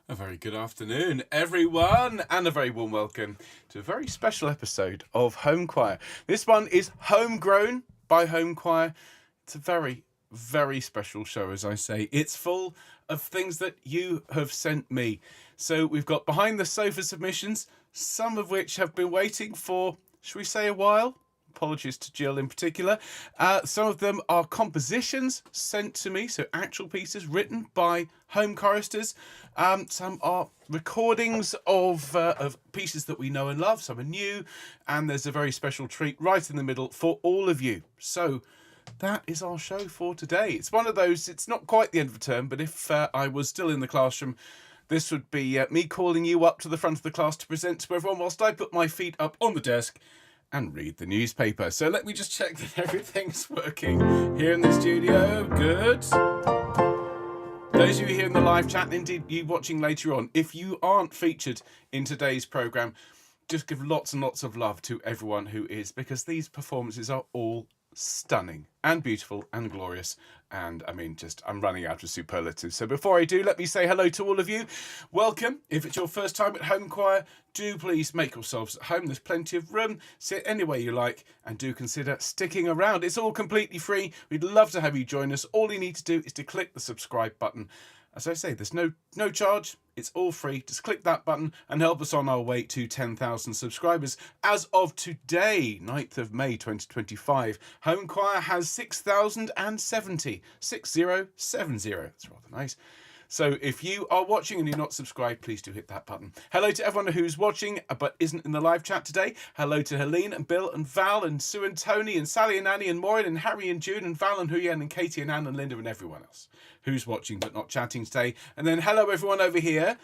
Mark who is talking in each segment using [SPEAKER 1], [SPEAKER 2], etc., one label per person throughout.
[SPEAKER 1] A very good afternoon, everyone, and a very warm welcome to a very special episode of Homechoir. This one is Homegrown by Homechoir. It's a very, very special show, as I say. It's full of things that you have sent me. So we've got behind the sofa submissions, some of which have been waiting for, should we say, a while? Apologies to Jill in particular. Some of them are compositions sent to me, so actual pieces written by home choristers. Some are recordings of pieces that we know and love. Some are new, and there's a very special treat right in the middle for all of you. So that is our show for today. It's one of those, it's not quite the end of the term, but if I was still in the classroom, this would be me calling you up to the front of the class to present to everyone whilst I put my feet up on the desk and read the newspaper. So let me just check that everything's working here in the studio. Good. Those of you here in the live chat, and indeed you watching later on, if you aren't featured in today's programme, just give lots and lots of love to everyone who is, because these performances are all stunning and beautiful and glorious. And I mean, I'm running out of superlatives. So before I do, let me say hello to all of you. Welcome. If it's your first time at Homechoir, do please make yourselves at home. There's plenty of room. Sit anywhere you like, and do consider sticking around. It's all completely free. We'd love to have you join us. All you need to do is to click the subscribe button. As I say, there's no charge. It's all free. Just click that button and help us on our way to 10,000 subscribers. As of today, 9th of May 2025, Homechoir has 6,070. 6070. That's rather nice. So if you are watching and you're not subscribed, please do hit that button. Hello to everyone who's watching but isn't in the live chat today. Hello to Helene and Bill and Val and Sue and Tony and Sally and Annie and Maureen and Harry and June and Val and Huyen and Katie and Anne and Linda and everyone else who's watching but not chatting today. And then hello everyone over here.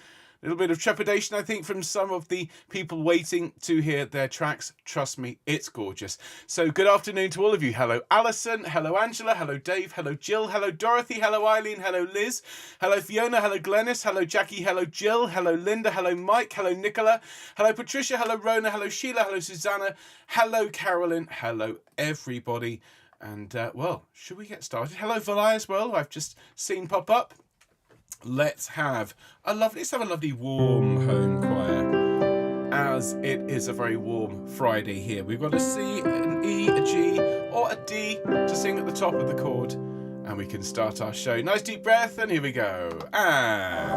[SPEAKER 1] A little bit of trepidation, I think, from some of the people waiting to hear their tracks. Trust me, it's gorgeous. So good afternoon to all of you. Hello, Alison. Hello, Angela. Hello, Dave. Hello, Jill. Hello, Dorothy. Hello, Eileen. Hello, Liz. Hello, Fiona. Hello, Glennis. Hello, Jackie. Hello, Jill. Hello, Linda. Hello, Mike. Hello, Nicola. Hello, Patricia. Hello, Rona. Hello, Sheila. Hello, Susanna. Hello, Carolyn. Hello, everybody. And, well, should we get started? Hello, Valai as well, who I've just seen pop up. Let's have a lovely warm home choir, as it is a very warm Friday here. We've got a C, an E, a G, or a D to sing at the top of the chord, and we can start our show. Nice deep breath, and here we go. And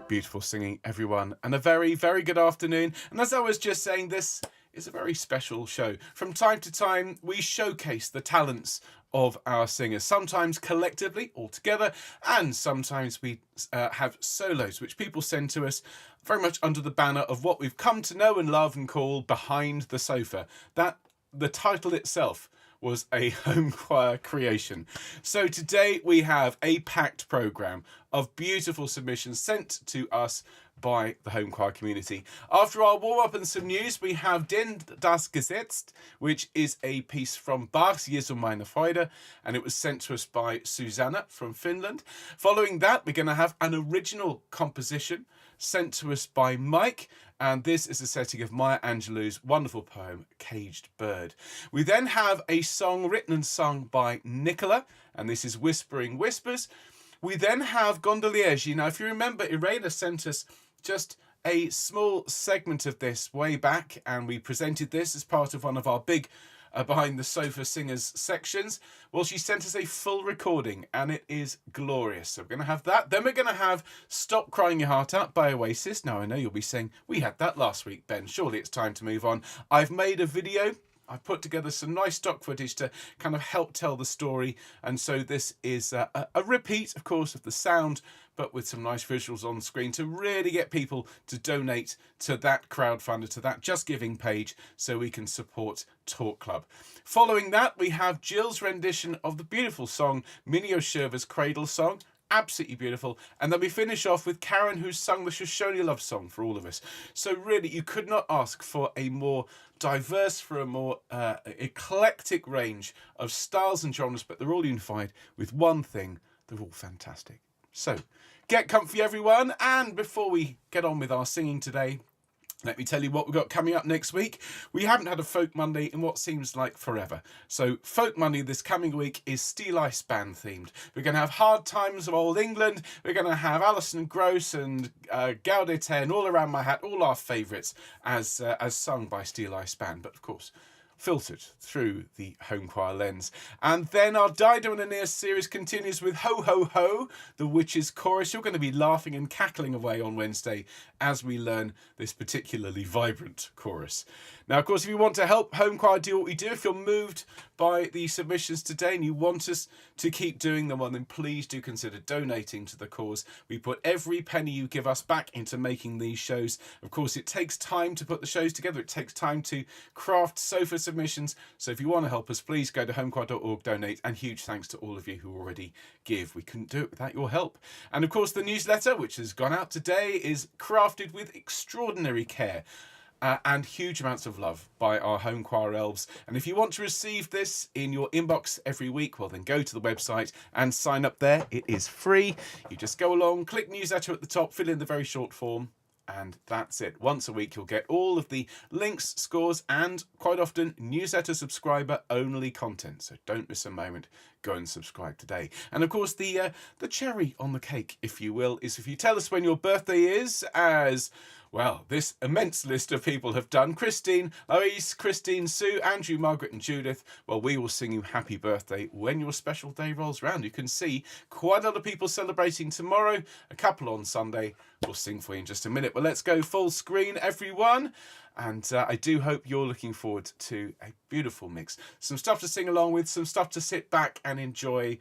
[SPEAKER 1] beautiful singing, everyone, and a very, very good afternoon. And as I was just saying, this is a very special show. From time to time, we showcase the talents of our singers, sometimes collectively, all together, and sometimes we have solos, which people send to us very much under the banner of what we've come to know and love and call Behind the Sofa. That, the title itself, was a home choir creation. So today we have a packed programme of beautiful submissions sent to us by the home choir community. After our warm-up and some news, we have Denn, das Gesetz, which is a piece from Bach's Jesu meine Freude, and it was sent to us by Susanna from Finland. Following that, we're going to have an original composition sent to us by Mike, and this is a setting of Maya Angelou's wonderful poem, Caged Bird. We then have a song written and sung by Nicola, and this is Whispering Whispers. We then have Gondolierzy. Now, if you remember, Irena sent us just a small segment of this way back, and we presented this as part of one of our big Behind the Sofa Singers sections. Well, she sent us a full recording, and it is glorious. So we're going to have that. Then we're going to have Stop Crying Your Heart Out by Oasis. Now, I know you'll be saying, we had that last week, Ben. Surely it's time to move on. I've made a video. I've put together some nice stock footage to kind of help tell the story. And so this is a repeat, of course, of the sound, but with some nice visuals on screen to really get people to donate to that crowdfunder, to that Just Giving page, so we can support Talk Club. Following that, we have Jill's rendition of the beautiful song, Minnie Cradle song. Absolutely beautiful. And then we finish off with Karen, who's sung the Shoshone love song for all of us. So really, you could not ask for a more diverse, for a more eclectic range of styles and genres, but they're all unified with one thing: they're all fantastic. So get comfy, everyone. And before we get on with our singing today, Let me tell you what we've got coming up next week. We haven't had a Folk Monday in what seems like forever. So Folk Monday this coming week is Steel Ice Band themed. We're going to have Hard Times of Old England. We're going to have Alison Gross and Gaudete and All Around My Hat, all our favourites as sung by Steel Ice Band. But of course, filtered through the Homechoir lens. And then our Dido and Aeneas series continues with Ho Ho Ho, the Witches Chorus. You're going to be laughing and cackling away on Wednesday as we learn this particularly vibrant chorus. Now, of course, if you want to help Homechoir do what we do, if you're moved by the submissions today and you want us to keep doing them, well, then please do consider donating to the cause. We put every penny you give us back into making these shows. Of course, it takes time to put the shows together. It takes time to craft sofa submissions. So if you want to help us, please go to homechoir.org, donate, and huge thanks to all of you who already give. We couldn't do it without your help. And of course, the newsletter, which has gone out today, is crafted with extraordinary care. And huge amounts of love by our Homechoir elves. And if you want to receive this in your inbox every week, well, then go to the website and sign up there. It is free. You just go along, click newsletter at the top, fill in the very short form, and that's it. Once a week, you'll get all of the links, scores, and quite often newsletter subscriber only content. So don't miss a moment. Go and subscribe today. And of course, the cherry on the cake, if you will, is if you tell us when your birthday is, as well, this immense list of people have done. Christine, Louise, Christine, Sue, Andrew, Margaret and Judith. Well, we will sing you happy birthday when your special day rolls round. You can see quite a lot of people celebrating tomorrow, a couple on Sunday. We'll sing for you in just a minute. But let's go full screen, everyone. And I do hope you're looking forward to a beautiful mix. Some stuff to sing along with, some stuff to sit back and enjoy.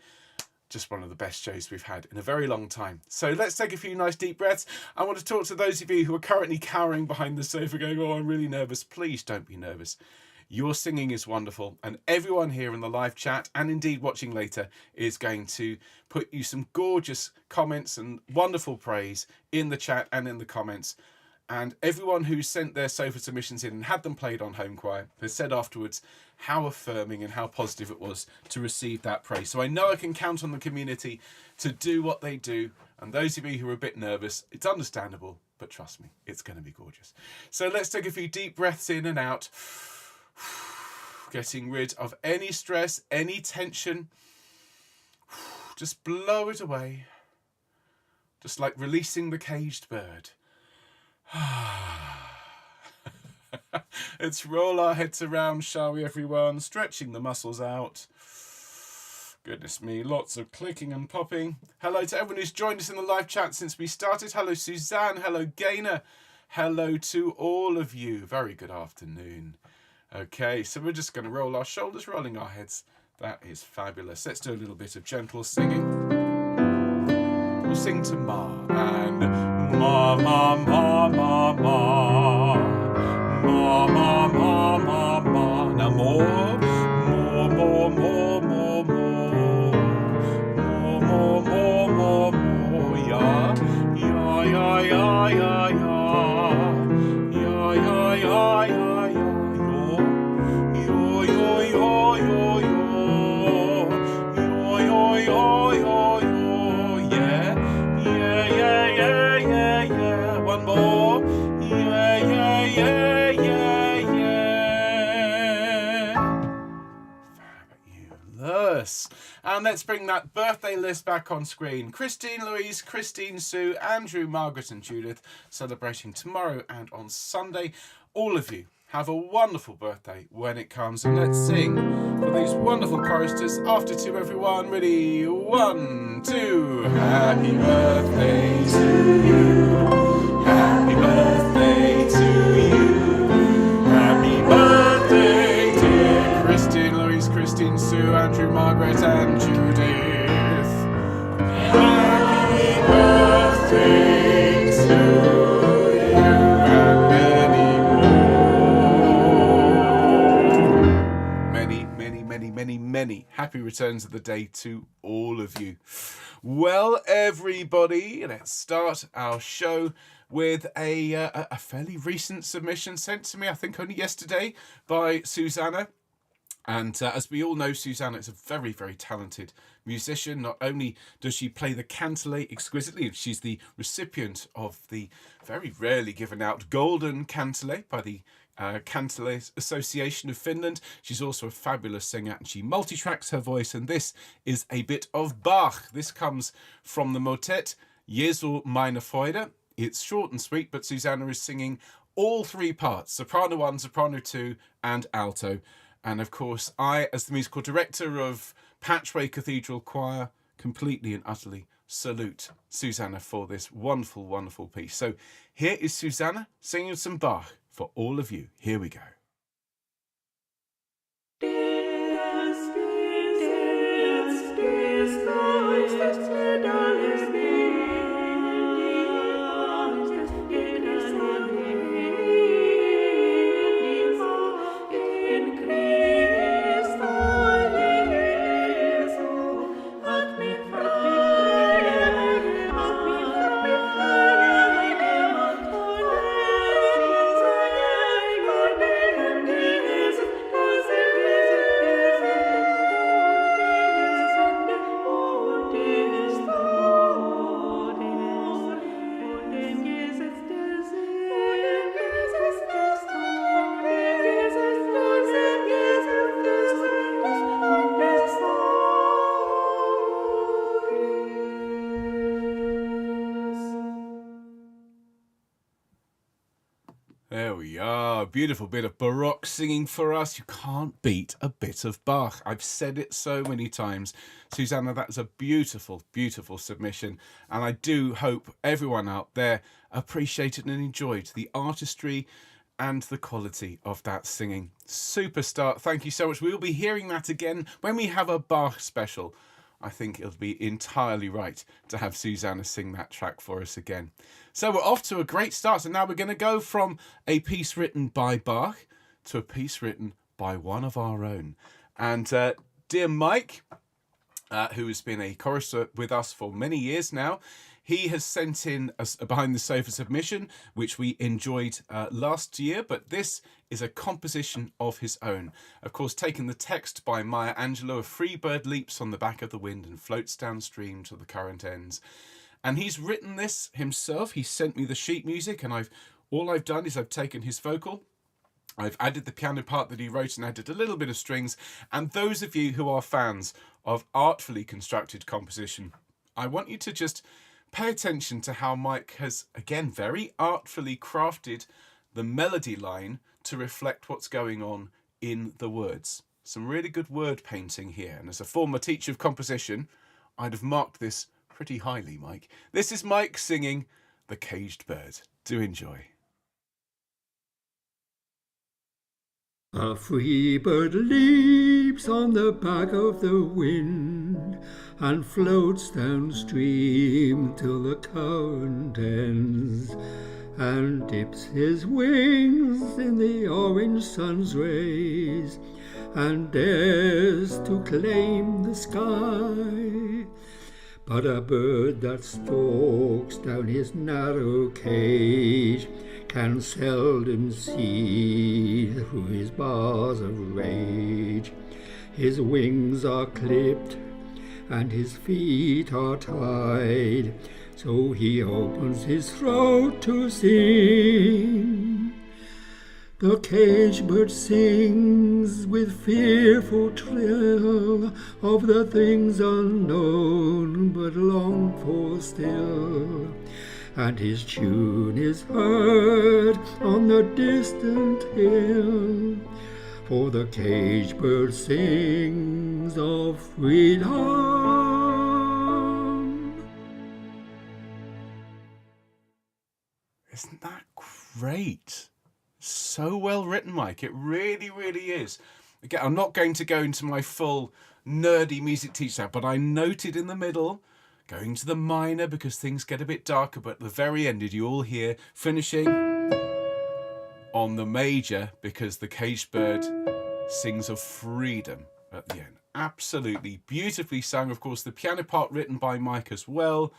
[SPEAKER 1] Just one of the best shows we've had in a very long time. So let's take a few nice deep breaths. I want to talk to those of you who are currently cowering behind the sofa going, oh, I'm really nervous. Please don't be nervous. Your singing is wonderful. And everyone here in the live chat, and indeed watching later, is going to put you some gorgeous comments and wonderful praise in the chat and in the comments. And everyone who sent their sofa submissions in and had them played on Homechoir has said afterwards how affirming and how positive it was to receive that praise. So I know I can count on the community to do what they do. And those of you who are a bit nervous, it's understandable, but trust me, it's going to be gorgeous. So let's take a few deep breaths in and out, getting rid of any stress, any tension. Just blow it away, just like releasing the caged bird. Let's roll our heads around, shall we, everyone? Stretching the muscles out. Goodness me, lots of clicking and popping. Hello to everyone who's joined us in the live chat since we started. Hello, Suzanne. Hello, Gaynor. Hello to all of you. Very good afternoon. Okay, so we're just going to roll our shoulders, rolling our heads. That is fabulous. Let's do a little bit of gentle singing. We'll sing to Ma and Ma, Ma, Ma, Ma, Ma. Ma, Ma, Ma, Ma, Ma. Now more, more, more, more, more, more. More, more, more, more, more. Yeah, yeah, yeah, yeah, yeah, yeah. Yeah, yeah, yeah, yeah, yeah. Yo, yo, yo, yo, yo. Yo, yo, yo, yo, yo. Yeah, yeah, yeah, yeah, yeah, yeah. One more. Yeah, yeah, yeah, yeah, yeah. Fabulous. And let's bring that birthday list back on screen. Christine, Louise, Christine, Sue, Andrew, Margaret and Judith celebrating tomorrow and on Sunday. All of you have a wonderful birthday when it comes. And let's sing for these wonderful choristers. After two, everyone. Ready? 1, 2. Happy birthday to you. Happy birthday to you. Happy birthday, dear Christine, Louise, Christine, Sue, Andrew, Margaret and Judith. Happy birthday to you and many happy returns of the day to all of you. Well, everybody, let's start our show with a fairly recent submission sent to me, I think only yesterday, by Susanna. And as we all know, Susanna is a very, very talented musician. Not only does she play the cantilate exquisitely, she's the recipient of the very rarely given out golden cantilate by the Cantilate Association of Finland. She's also a fabulous singer, and she multi-tracks her voice, and this is a bit of Bach. This comes from the motet Jesu meine Freude. It's short and sweet, but Susanna is singing all three parts, soprano 1, soprano 2, and alto. And of course, I, as the musical director of Patchway Cathedral Choir, completely and utterly salute Susanna for this wonderful, wonderful piece. So here is Susanna singing some Bach for all of you. Here we go. There we are, beautiful bit of Baroque singing for us. You can't beat a bit of Bach. I've said it so many times. Susanna, that's a beautiful, beautiful submission. And I do hope everyone out there appreciated and enjoyed the artistry and the quality of that singing. Superstar, thank you so much. We'll be hearing that again when we have a Bach special. I think it'll be entirely right to have Susanna sing that track for us again. So we're off to a great start. So now we're going to go from a piece written by Bach to a piece written by one of our own. And dear Mike, who has been a chorister with us for many years now, he has sent in a behind the sofa submission, which we enjoyed last year, but this is a composition of his own. Of course, taking the text by Maya Angelou, a free bird leaps on the back of the wind and floats downstream till the current ends. And he's written this himself. He sent me the sheet music, and all I've done is I've taken his vocal, I've added the piano part that he wrote and added a little bit of strings. And those of you who are fans of artfully constructed composition, I want you to just pay attention to how Mike has, again, very artfully crafted the melody line to reflect what's going on in the words. Some really good word painting here. And as a former teacher of composition, I'd have marked this pretty highly, Mike. This is Mike singing The Caged Bird. Do enjoy.
[SPEAKER 2] A free bird leaps on the back of the wind and floats downstream till the current ends, and dips his wings in the orange sun's rays and dares to claim the sky. But a bird that stalks down his narrow cage can seldom see through his bars of rage. His wings are clipped and his feet are tied, so he opens his throat to sing. The caged bird sings with fearful trill of the things unknown but longed for still, and his tune is heard on the distant hill, for the caged bird sings of freedom.
[SPEAKER 1] Isn't that great? So well written, Mike. It really, really is. Again, I'm not going to go into my full nerdy music teacher, but I noted in the middle, going to the minor because things get a bit darker, but at the very end, did you all hear finishing on the major because the caged bird sings of freedom at the end. Absolutely beautifully sung. Of course, the piano part written by Mike as well.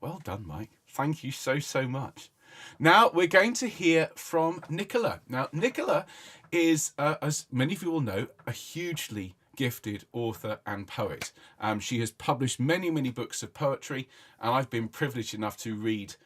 [SPEAKER 1] Well done, Mike. Thank you so, so much. Now we're going to hear from Nicola. Now, Nicola is, as many of you will know, a hugely gifted author and poet. She has published many, many books of poetry, and I've been privileged enough to read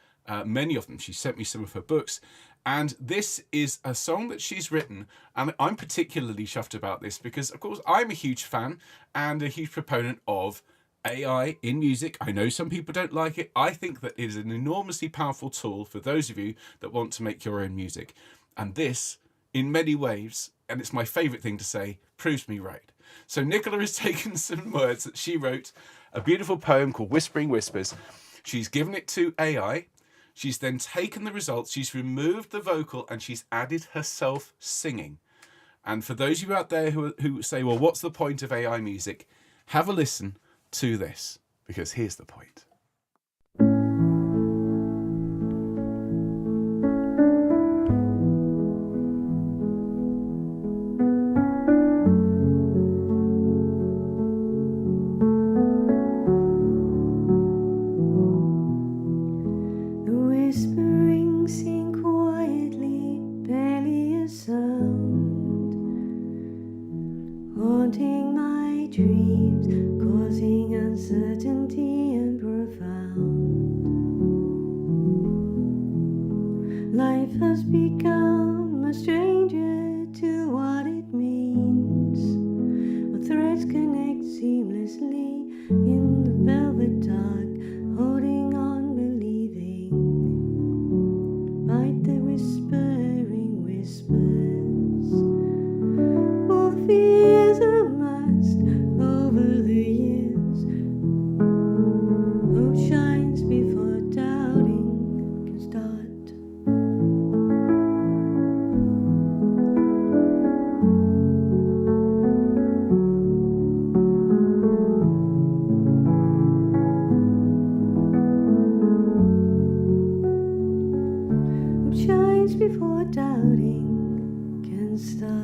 [SPEAKER 1] many of them. She sent me some of her books, and this is a song that she's written, and I'm particularly chuffed about this because, of course, I'm a huge fan and a huge proponent of AI in music. I know some people don't like it. I think that it is an enormously powerful tool for those of you that want to make your own music. And this, in many ways, and it's my favourite thing to say, proves me right. So Nicola has taken some words that she wrote, a beautiful poem called Whispering Whispers. She's given it to AI. She's then taken the results, she's removed the vocal, and she's added herself singing. And for those of you out there who say, well, what's the point of AI music? Have a listen to this, because here's the point.
[SPEAKER 3] Haunting my dreams, causing uncertainty and profound. Life has become a stranger to what it means. What threads connect seamlessly in the velvet dark, holding on, believing. Bite the whispering whispers. All fears amassed over the years. Hope shines before doubting can start. Hope shines before doubting can start.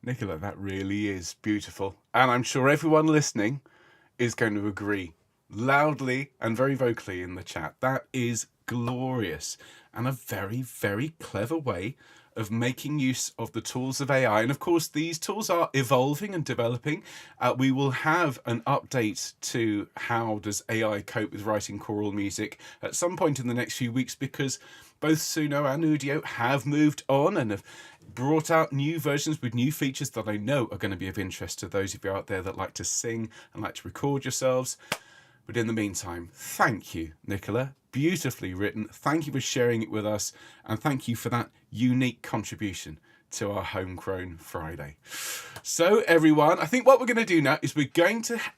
[SPEAKER 1] Nicola, that really is beautiful. And I'm sure everyone listening is going to agree loudly and very vocally in the chat. That is glorious and a very, very clever way of making use of the tools of AI. And of course, these tools are evolving and developing. We will have an update to how does AI cope with writing choral music at some point in the next few weeks, because both Suno and Udio have moved on and have brought out new versions with new features that I know are going to be of interest to those of you out there that like to sing and like to record yourselves. But in the meantime, thank you, Nicola. Beautifully written. Thank you for sharing it with us. And thank you for that unique contribution to our Homegrown Friday. So everyone, I think what we're going to do now is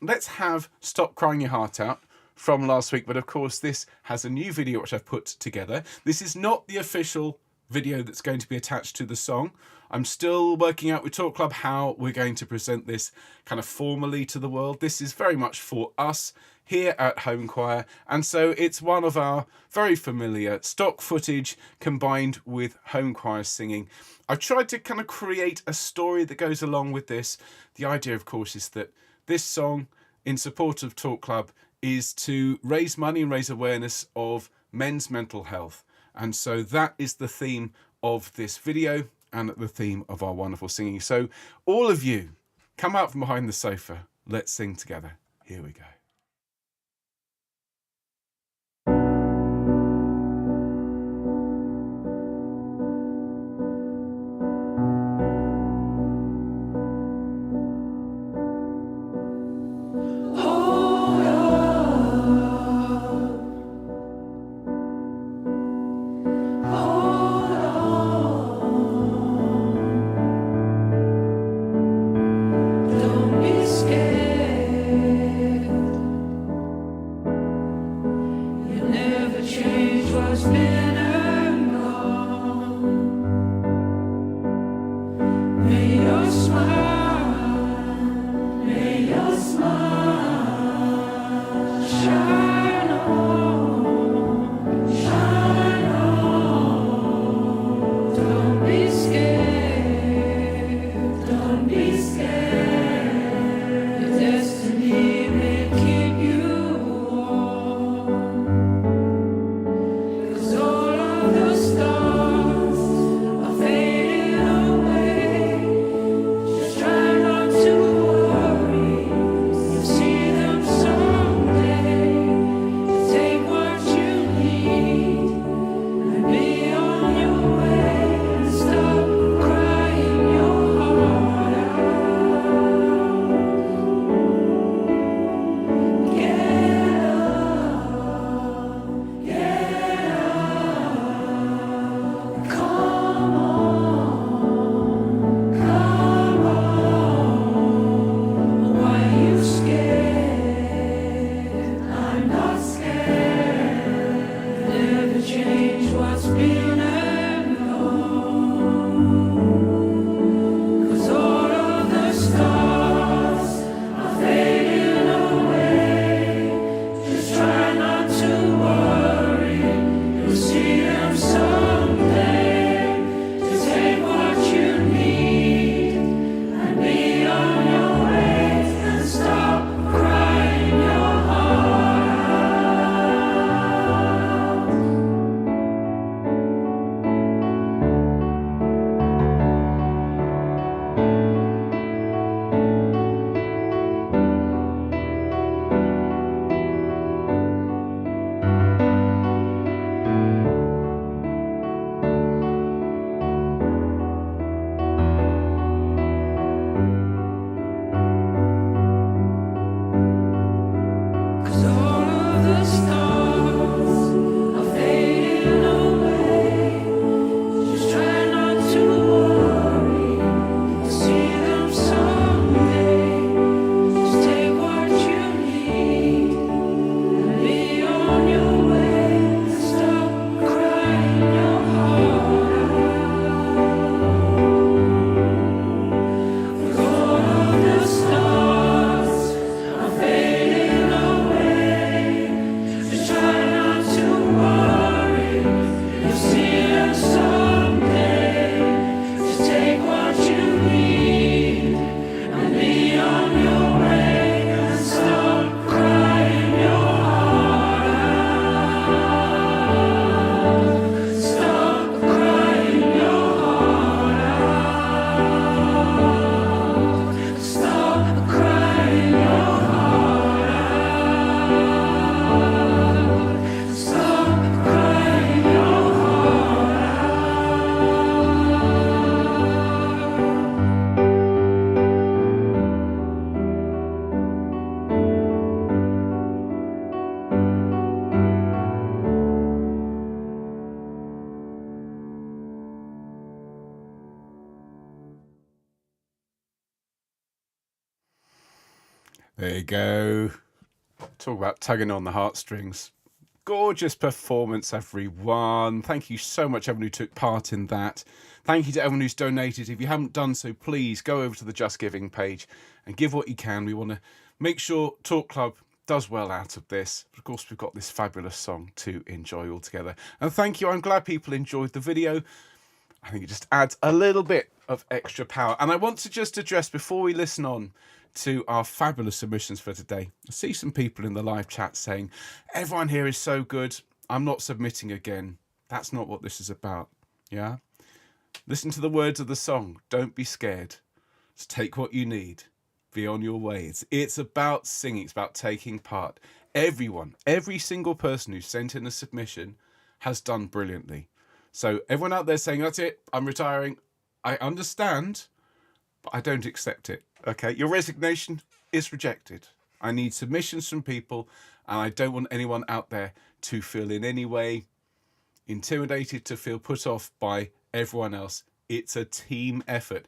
[SPEAKER 1] let's have Stop Crying Your Heart Out from last week. But of course, this has a new video which I've put together. This is not the official video that's going to be attached to the song. I'm still working out with Talk Club how we're going to present this kind of formally to the world. This is very much for us here at Homechoir, and so it's one of our very familiar stock footage combined with Homechoir singing. I've tried to kind of create a story that goes along with this. The idea, of course, is that this song, in support of Talk Club, is to raise money and raise awareness of men's mental health. And so that is the theme of this video and the theme of our wonderful singing. So all of you, come out from behind the sofa. Let's sing together. Here we go.
[SPEAKER 3] Don't be scared.
[SPEAKER 1] There you go. Talk about tugging on the heartstrings. Gorgeous performance, everyone. Thank you so much, everyone who took part in that. Thank you to everyone who's donated. If you haven't done so, please go over to the Just Giving page and give what you can. We want to make sure Talk Club does well out of this. Of course, we've got this fabulous song to enjoy all together. And thank you. I'm glad people enjoyed the video. I think it just adds a little bit of extra power. And I want to just address, before we listen on to our fabulous submissions for today, I see some people in the live chat saying, everyone here is so good, I'm not submitting again. That's not what this is about. Yeah? Listen to the words of the song. Don't be scared. Just take what you need. Be on your way. It's about singing. It's about taking part. Everyone, every single person who sent in a submission has done brilliantly. So everyone out there saying, that's it, I'm retiring, I understand, but I don't accept it. Okay, your resignation is rejected. I need submissions from people, and I don't want anyone out there to feel in any way intimidated, to feel put off by everyone else. It's a team effort.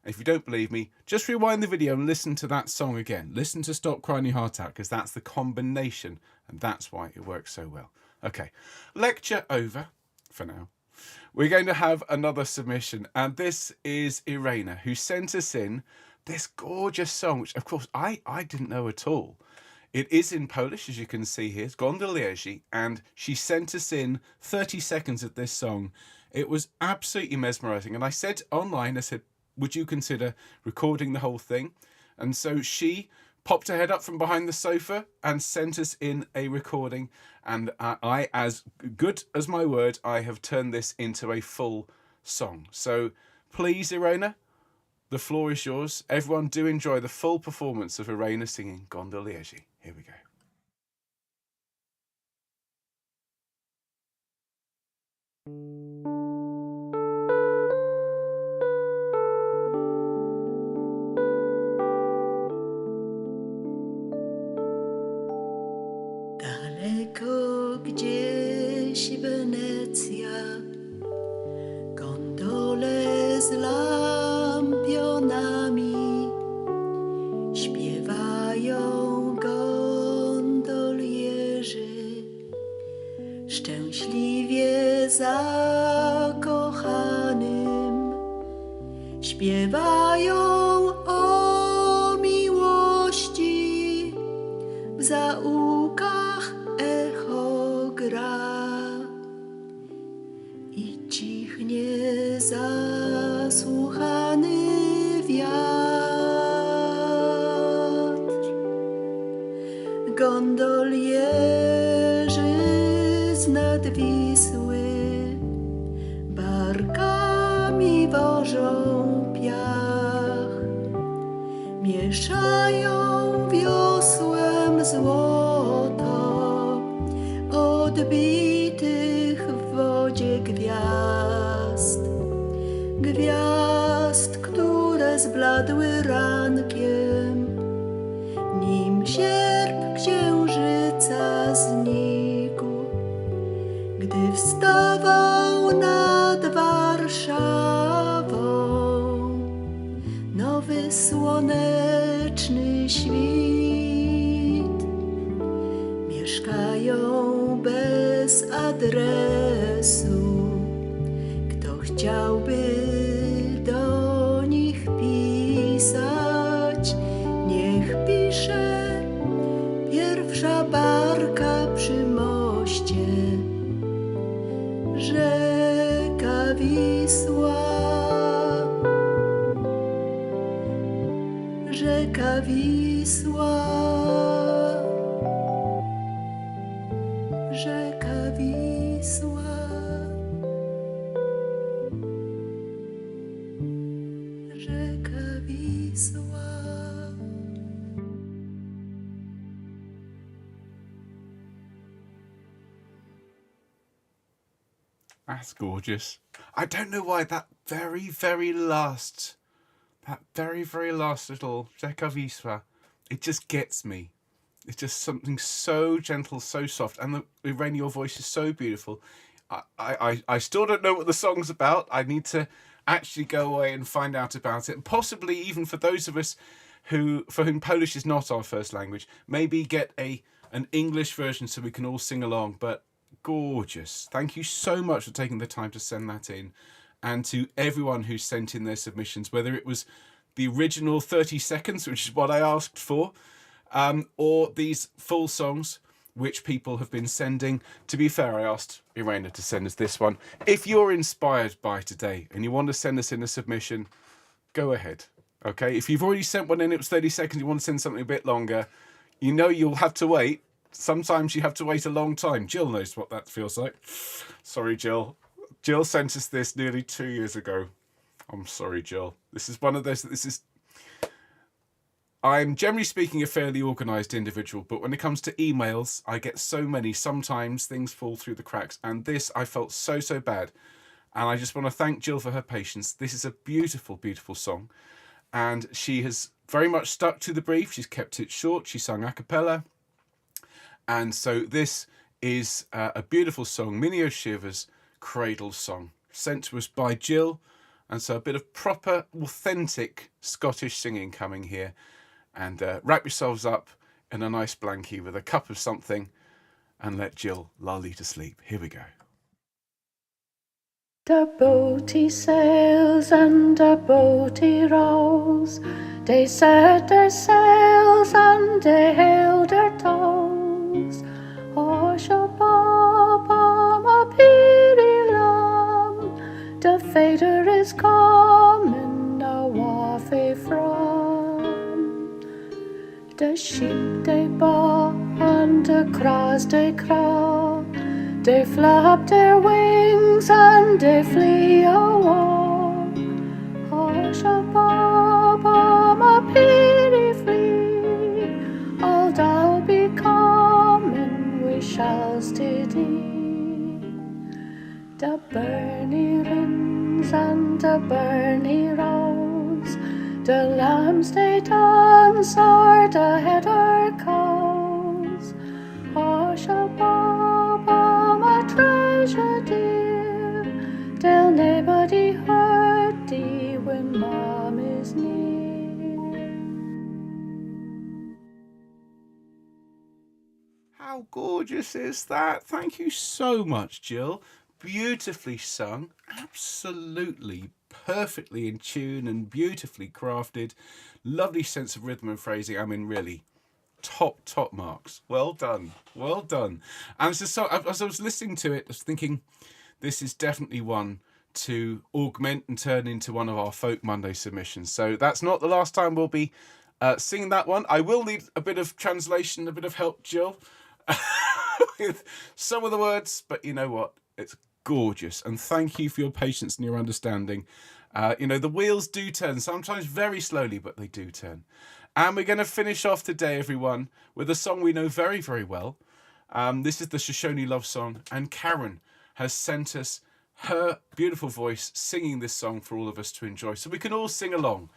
[SPEAKER 1] If you don't believe me, just rewind the video and listen to that song again. Listen to Stop Crying Your Heart Out, because that's the combination, and that's why it works so well. Okay, lecture over for now. We're going to have another submission, and this is Irena, who sent us in this gorgeous song, which, of course, I didn't know at all. It is in Polish, as you can see here. It's Gondolierzy, and she sent us in 30 seconds of this song. It was absolutely mesmerising, and I said online, I said, would you consider recording the whole thing? And so she popped her head up from behind the sofa and sent us in a recording. And I, as good as my word, I have turned this into a full song. So please, Irena, the floor is yours. Everyone do enjoy the full performance of Irena singing Gondolierzy. Here we go.
[SPEAKER 3] Daleko gdzieś Wenecja, gondole z lampionami, śpiewają gondolierzy, szczęśliwie zakochanym, śpiewają o miłości, w zaułkach echo gra i cichnie zasłuchany wiatr. Gondolierzy z nad Wisły barkami wożą piach, mieszają wiosłem złoto odbitych w wodzie gwiazd, gwiazd, które zbladły rankiem, nim sierp księżyca znikł, gdy wstawał nad Warszawą nowy słoneczny świt. Mieszkają bez adresu, kto chciałby do nich pisać, niech pisze. Pierwsza barka przy moście, rzeka Wisła, rzeka Wisła, rzeka Wisła, rzeka Wisła.
[SPEAKER 1] That's gorgeous. I don't know why that very, very last little Rzeka Wisła, it just gets me. It's just something so gentle, so soft. And Irene, your voice is so beautiful. I still don't know what the song's about. I need to actually go away and find out about it. And possibly even for those of us for whom Polish is not our first language, maybe get an English version so we can all sing along. But gorgeous. Thank you so much for taking the time to send that in. And to everyone who sent in their submissions, whether it was the original 30 seconds, which is what I asked for, or these full songs, which people have been sending. To be fair, I asked Irena to send us this one. If you're inspired by today and you want to send us in a submission, go ahead. Okay, if you've already sent one in, it was 30 seconds, you want to send something a bit longer, you know you'll have to wait. Sometimes you have to wait a long time. Jill knows what that feels like. Sorry, Jill. Jill sent us this nearly 2 years ago. I'm sorry, Jill. This is one of those, I'm generally speaking a fairly organised individual, but when it comes to emails, I get so many, sometimes things fall through the cracks. And this, I felt so bad. And I just want to thank Jill for her patience. This is a beautiful, beautiful song. And she has very much stuck to the brief. She's kept it short. She sung a cappella. And so this is a beautiful song, Minnie Shiver's Cradle song, sent to us by Jill. And so a bit of proper, authentic Scottish singing coming here. And wrap yourselves up in a nice blankie with a cup of something and let Jill lull you to sleep. Here we go.
[SPEAKER 4] The boatie sails and the boatie rows, they set their sails and they hail their tows. Oh, Shabba, ma peerie lamb, the fader is coming, a waffy from. The sheep they baa and the craws they craw, they flap their wings and they flee away. Oh, Shabba, ma peerie flee, all thou be coming, we shall stay thee. The burnie rins and the burnie rows, the lambs they dance o'er the heather cows. Oh, Shabba, my treasure dear, they'll nobody hurt thee when Mom is near.
[SPEAKER 1] How gorgeous is that? Thank you so much, Jill. Beautifully sung. Absolutely perfectly in tune and beautifully crafted. Lovely sense of rhythm and phrasing. I mean, really, top marks. Well done. And so as I was listening to it, I was thinking, this is definitely one to augment and turn into one of our Folk Monday submissions. So that's not the last time we'll be singing that one. I will need a bit of translation, a bit of help, Jill, with some of the words, but you know what? It's gorgeous. And thank you for your patience and your understanding. The wheels do turn, sometimes very slowly, but they do turn. And we're going to finish off today, everyone, with a song we know very, very well. This is the Shoshone love song, and Karen has sent us her beautiful voice singing this song for all of us to enjoy. So we can all sing along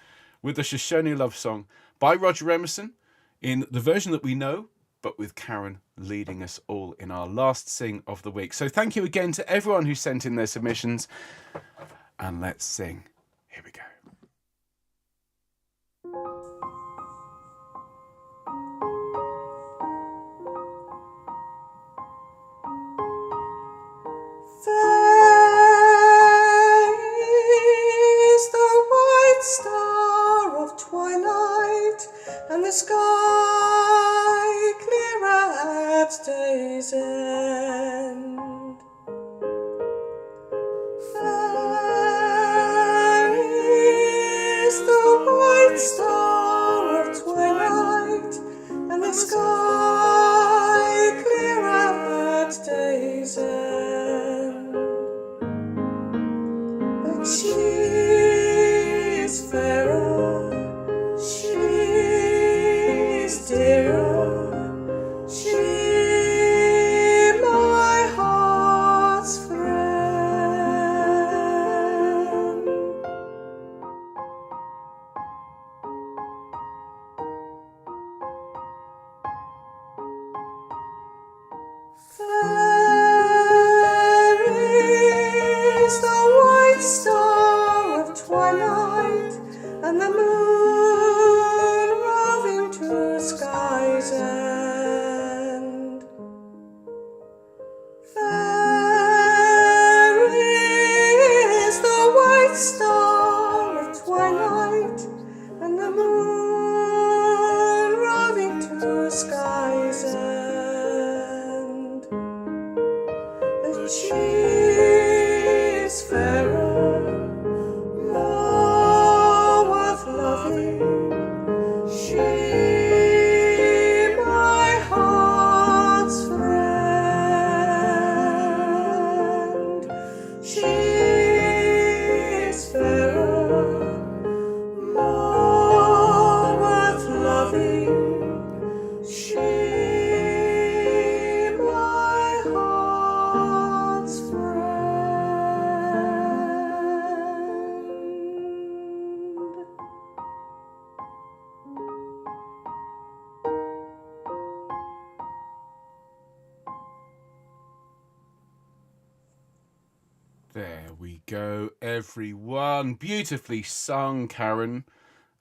[SPEAKER 1] with the Shoshone love song by Roger Emerson in the version that we know, but with Karen leading us all in our last sing of the week. So thank you again to everyone who sent in their submissions. And let's sing. Here we go.
[SPEAKER 5] There is the white star of twilight, and the sky clear at day's end. There is the white star of twilight, and the sky clear at day's end. But she is fairer, she is dearer, she
[SPEAKER 1] we go, everyone. Beautifully sung, Karen.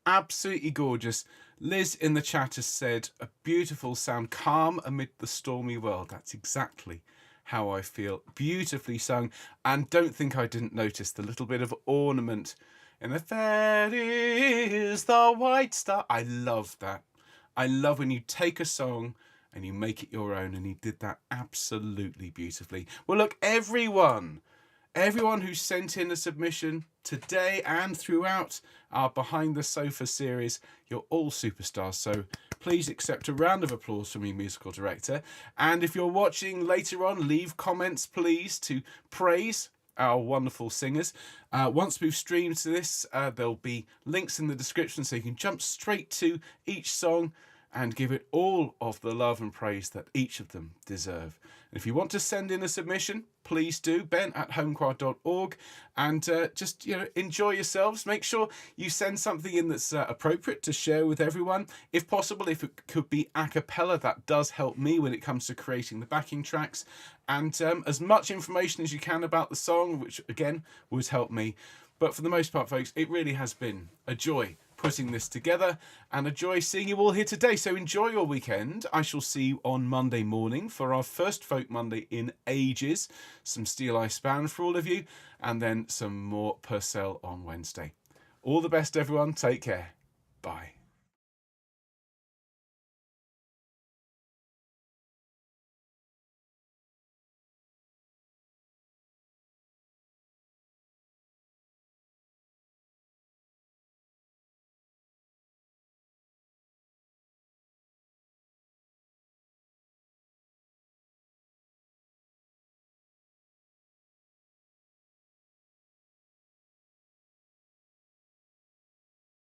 [SPEAKER 1] Absolutely gorgeous. Liz in the chat has said, a beautiful sound, calm amid the stormy world. That's exactly how I feel. Beautifully sung. And don't think I didn't notice the little bit of ornament in the there is the white star. I love that. I love when you take a song and you make it your own, and he did that absolutely beautifully. Well, look, everyone who sent in a submission today and throughout our Behind the Sofa series, you're all superstars. So please accept a round of applause from your musical director. And if you're watching later on, leave comments, please, to praise our wonderful singers. Once we've streamed to this, there'll be links in the description so you can jump straight to each song and give it all of the love and praise that each of them deserve. And if you want to send in a submission, please do, ben@homechoir.org, and just enjoy yourselves. Make sure you send something in that's appropriate to share with everyone. If possible, if it could be a cappella, that does help me when it comes to creating the backing tracks. And as much information as you can about the song, which again would help me. But for the most part, folks, it really has been a joy putting this together and a joy seeing you all here today. So enjoy your weekend. I shall see you on Monday morning for our first Folk Monday in ages. Some Steel Eye Span for all of you, and then some more Purcell on Wednesday. All the best, everyone. Take care. Bye.